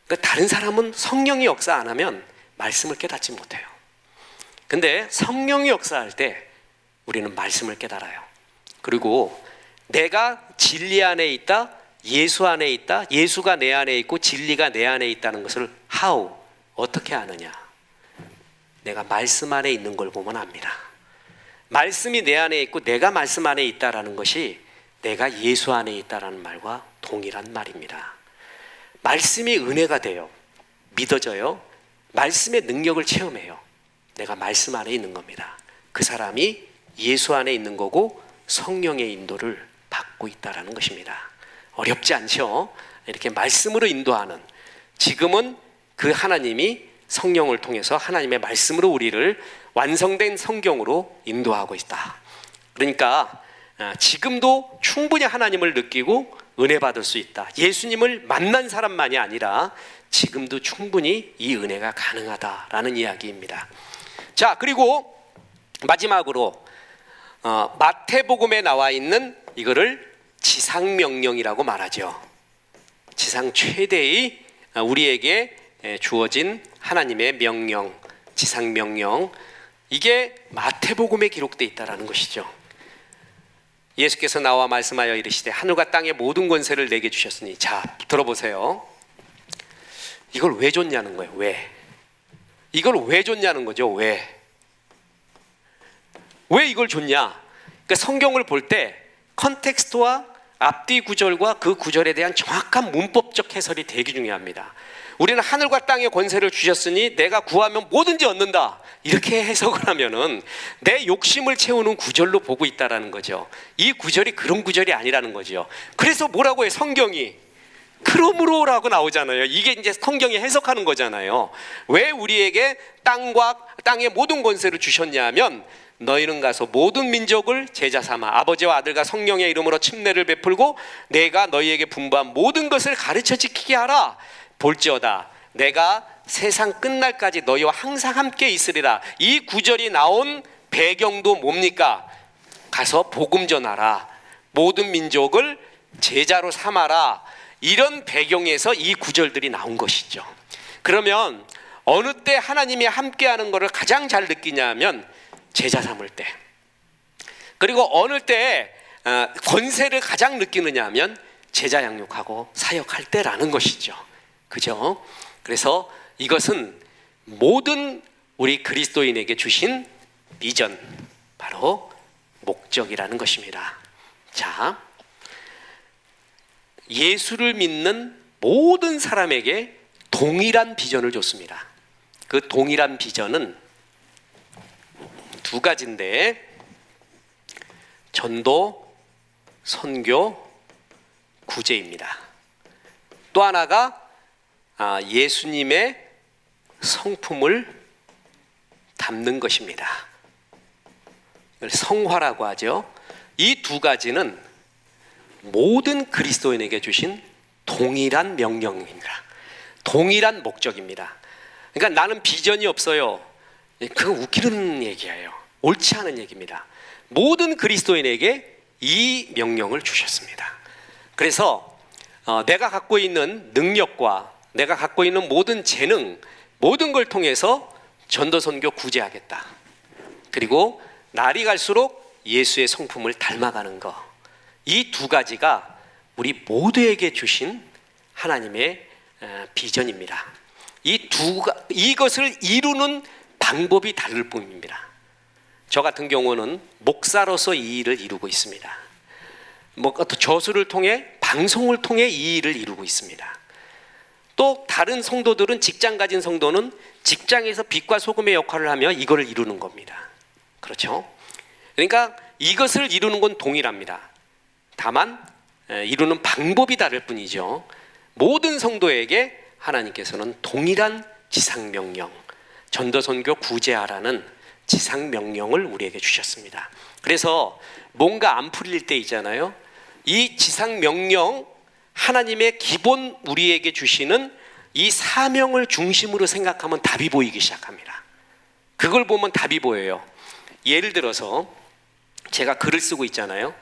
그러니까 다른 사람은 성령이 역사 안 하면 말씀을 깨닫지 못해요. 근데 성령이 역사할 때 우리는 말씀을 깨달아요. 그리고 내가 진리 안에 있다, 예수 안에 있다, 예수가 내 안에 있고 진리가 내 안에 있다는 것을 어떻게 아느냐? 내가 말씀 안에 있는 걸 보면 압니다. 말씀이 내 안에 있고 내가 말씀 안에 있다라는 것이 내가 예수 안에 있다라는 말과 동일한 말입니다. 말씀이 은혜가 돼요. 믿어져요. 말씀의 능력을 체험해요. 내가 말씀 안에 있는 겁니다. 그 사람이 예수 안에 있는 거고 성령의 인도를 받고 있다라는 것입니다. 어렵지 않죠? 이렇게 말씀으로 인도하는, 지금은 그 하나님이 성령을 통해서 하나님의 말씀으로 우리를 완성된 성경으로 인도하고 있다. 그러니까 지금도 충분히 하나님을 느끼고 은혜 받을 수 있다. 예수님을 만난 사람만이 아니라 지금도 충분히 이 은혜가 가능하다라는 이야기입니다. 자, 그리고 마지막으로 마태복음에 나와 있는 이거를 지상명령이라고 말하죠. 지상 최대의 우리에게 주어진 하나님의 명령, 지상명령, 이게 마태복음에 기록되어 있다는 것이죠. 예수께서 나와 말씀하여 이르시되 하늘과 땅의 모든 권세를 내게 주셨으니. 자, 들어보세요. 이걸 왜 줬냐는 거예요. 왜? 이걸 왜 줬냐는 거죠. 왜 이걸 줬냐? 그러니까 성경을 볼 때 컨텍스트와 앞뒤 구절과 그 구절에 대한 정확한 문법적 해설이 되게 중요합니다. 우리는 하늘과 땅의 권세를 주셨으니 내가 구하면 뭐든지 얻는다, 이렇게 해석을 하면은 내 욕심을 채우는 구절로 보고 있다라는 거죠. 이 구절이 그런 구절이 아니라는 거죠. 그래서 뭐라고 해? 성경이 그러므로라고 나오잖아요. 이게 이제 성경이 해석하는 거잖아요. 왜 우리에게 땅과 땅의 모든 권세를 주셨냐면 너희는 가서 모든 민족을 제자 삼아 아버지와 아들과 성령의 이름으로 침례를 베풀고 내가 너희에게 분부한 모든 것을 가르쳐 지키게 하라. 볼지어다 내가 세상 끝날까지 너희와 항상 함께 있으리라. 이 구절이 나온 배경도 뭡니까? 가서 복음 전하라, 모든 민족을 제자로 삼아라. 이런 배경에서 이 구절들이 나온 것이죠. 그러면 어느 때 하나님이 함께하는 것을 가장 잘 느끼냐면 제자 삼을 때. 그리고 어느 때 권세를 가장 느끼느냐 하면 제자 양육하고 사역할 때라는 것이죠. 그죠? 그래서 이것은 모든 우리 그리스도인에게 주신 비전, 바로 목적이라는 것입니다. 자, 예수를 믿는 모든 사람에게 동일한 비전을 줬습니다. 그 동일한 비전은 두 가지인데, 전도, 선교, 구제입니다. 또 하나가 예수님의 성품을 담는 것입니다. 성화라고 하죠. 이 두 가지는 모든 그리스도인에게 주신 동일한 명령입니다. 동일한 목적입니다. 그러니까 나는 비전이 없어요, 그거 웃기는 얘기예요. 옳지 않은 얘기입니다. 모든 그리스도인에게 이 명령을 주셨습니다. 그래서 내가 갖고 있는 능력과 내가 갖고 있는 모든 재능, 모든 걸 통해서 전도, 선교, 구제하겠다. 그리고 날이 갈수록 예수의 성품을 닮아가는 것, 이 두 가지가 우리 모두에게 주신 하나님의 비전입니다. 이것을 이루는 방법이 다를 뿐입니다. 저 같은 경우는 목사로서 이 일을 이루고 있습니다. 저수를 통해, 방송을 통해 이 일을 이루고 있습니다. 또 다른 성도들은, 직장 가진 성도는 직장에서 빛과 소금의 역할을 하며 이거를 이루는 겁니다. 그렇죠? 그러니까 이것을 이루는 건 동일합니다. 다만 이루는 방법이 다를 뿐이죠. 모든 성도에게 하나님께서는 동일한 지상명령, 전도선교 구제하라는 지상명령을 우리에게 주셨습니다. 그래서 뭔가 안 풀릴 때 있잖아요. 이 지상명령, 하나님의 기본 우리에게 주시는 이 사명을 중심으로 생각하면 답이 보이기 시작합니다. 그걸 보면 답이 보여요. 예를 들어서 제가 글을 쓰고 있잖아요.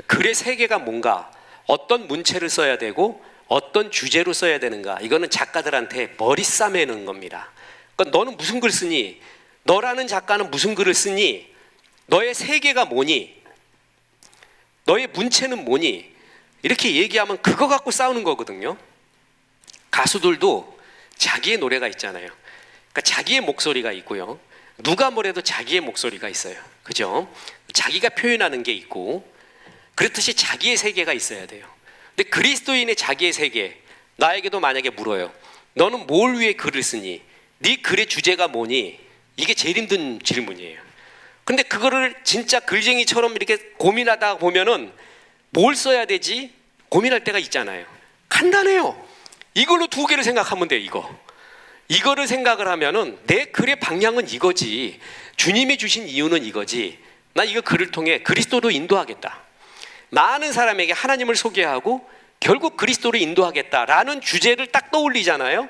글의 세계가 뭔가, 어떤 문체를 써야 되고 어떤 주제로 써야 되는가, 이거는 작가들한테 머리 싸매는 겁니다. 그러니까 너는 무슨 글 쓰니? 너라는 작가는 무슨 글을 쓰니? 너의 세계가 뭐니? 너의 문체는 뭐니? 이렇게 얘기하면 그거 갖고 싸우는 거거든요. 가수들도 자기의 노래가 있잖아요. 그러니까 자기의 목소리가 있고요. 누가 뭐래도 자기의 목소리가 있어요. 그죠? 자기가 표현하는 게 있고, 그렇듯이 자기의 세계가 있어야 돼요. 근데 그리스도인의 자기의 세계, 나에게도 만약에 물어요. 너는 뭘 위해 글을 쓰니? 네 글의 주제가 뭐니? 이게 제일 힘든 질문이에요. 근데 그거를 진짜 글쟁이처럼 이렇게 고민하다 보면은 뭘 써야 되지? 고민할 때가 있잖아요. 간단해요. 이걸로 두 개를 생각하면 돼요. 이거를 생각을 하면은 내 글의 방향은 이거지, 주님이 주신 이유는 이거지, 나 이거 글을 통해 그리스도로 인도하겠다, 많은 사람에게 하나님을 소개하고 결국 그리스도로 인도하겠다라는 주제를 딱 떠올리잖아요.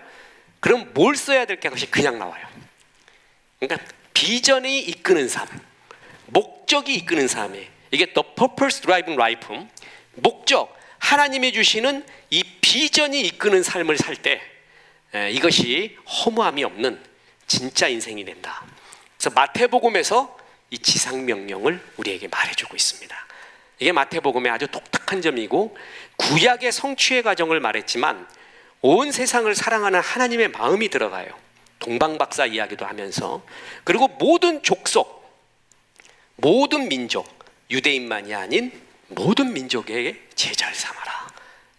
그럼 뭘 써야 될 게 것이 그냥 나와요. 그러니까 비전이 이끄는 삶, 목적이 이끄는 삶에, 이게 The Purpose Driving Life, 목적, 하나님이 주시는 이 비전이 이끄는 삶을 살 때 이것이 허무함이 없는 진짜 인생이 된다. 그래서 마태복음에서 이 지상명령을 우리에게 말해주고 있습니다. 이게 마태복음의 아주 독특한 점이고, 구약의 성취의 과정을 말했지만 온 세상을 사랑하는 하나님의 마음이 들어가요. 동방박사 이야기도 하면서, 그리고 모든 족속, 모든 민족, 유대인만이 아닌 모든 민족에게 제자를 삼아라,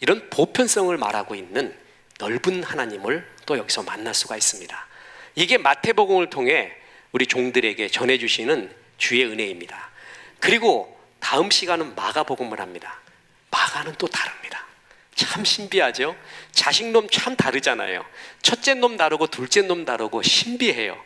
이런 보편성을 말하고 있는 넓은 하나님을 또 여기서 만날 수가 있습니다. 이게 마태복음을 통해 우리 종들에게 전해주시는 주의 은혜입니다. 그리고 다음 시간은 마가복음을 합니다. 마가는 또 다릅니다. 참 신비하죠? 자식놈 참 다르잖아요. 첫째 놈 다르고 둘째 놈 다르고 신비해요.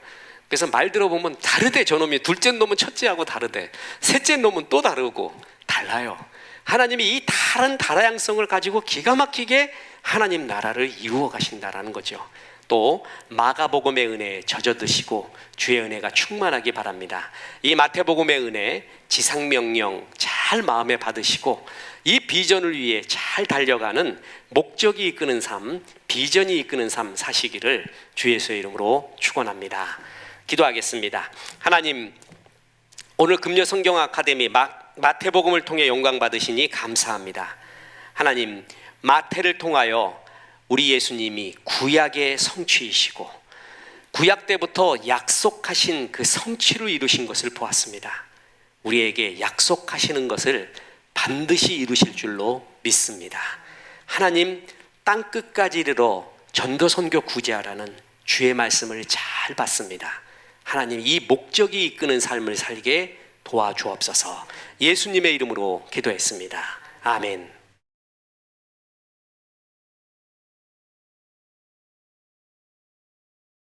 그래서 말 들어보면 다르대. 저놈이 둘째 놈은 첫째하고 다르대. 셋째 놈은 또 다르고 달라요. 하나님이 이 다른 다양성을 가지고 기가 막히게 하나님 나라를 이루어 가신다라는 거죠. 또 마가복음의 은혜에 젖어 드시고 주의 은혜가 충만하기 바랍니다. 이 마태복음의 은혜 지상명령 잘 마음에 받으시고 이 비전을 위해 잘 달려가는 목적이 이끄는 삶, 비전이 이끄는 삶 사시기를 주 예수의 이름으로 축원합니다. 기도하겠습니다. 하나님, 오늘 금요 성경 아카데미 마태복음을 통해 영광 받으시니 감사합니다. 하나님, 마태를 통하여 우리 예수님이 구약의 성취이시고 구약 때부터 약속하신 그 성취를 이루신 것을 보았습니다. 우리에게 약속하시는 것을 반드시 이루실 줄로 믿습니다. 하나님, 땅끝까지 이르러 전도선교 구제하라는 주의 말씀을 잘 받습니다. 하나님, 이 목적이 이끄는 삶을 살게 도와주옵소서. 예수님의 이름으로 기도했습니다. 아멘.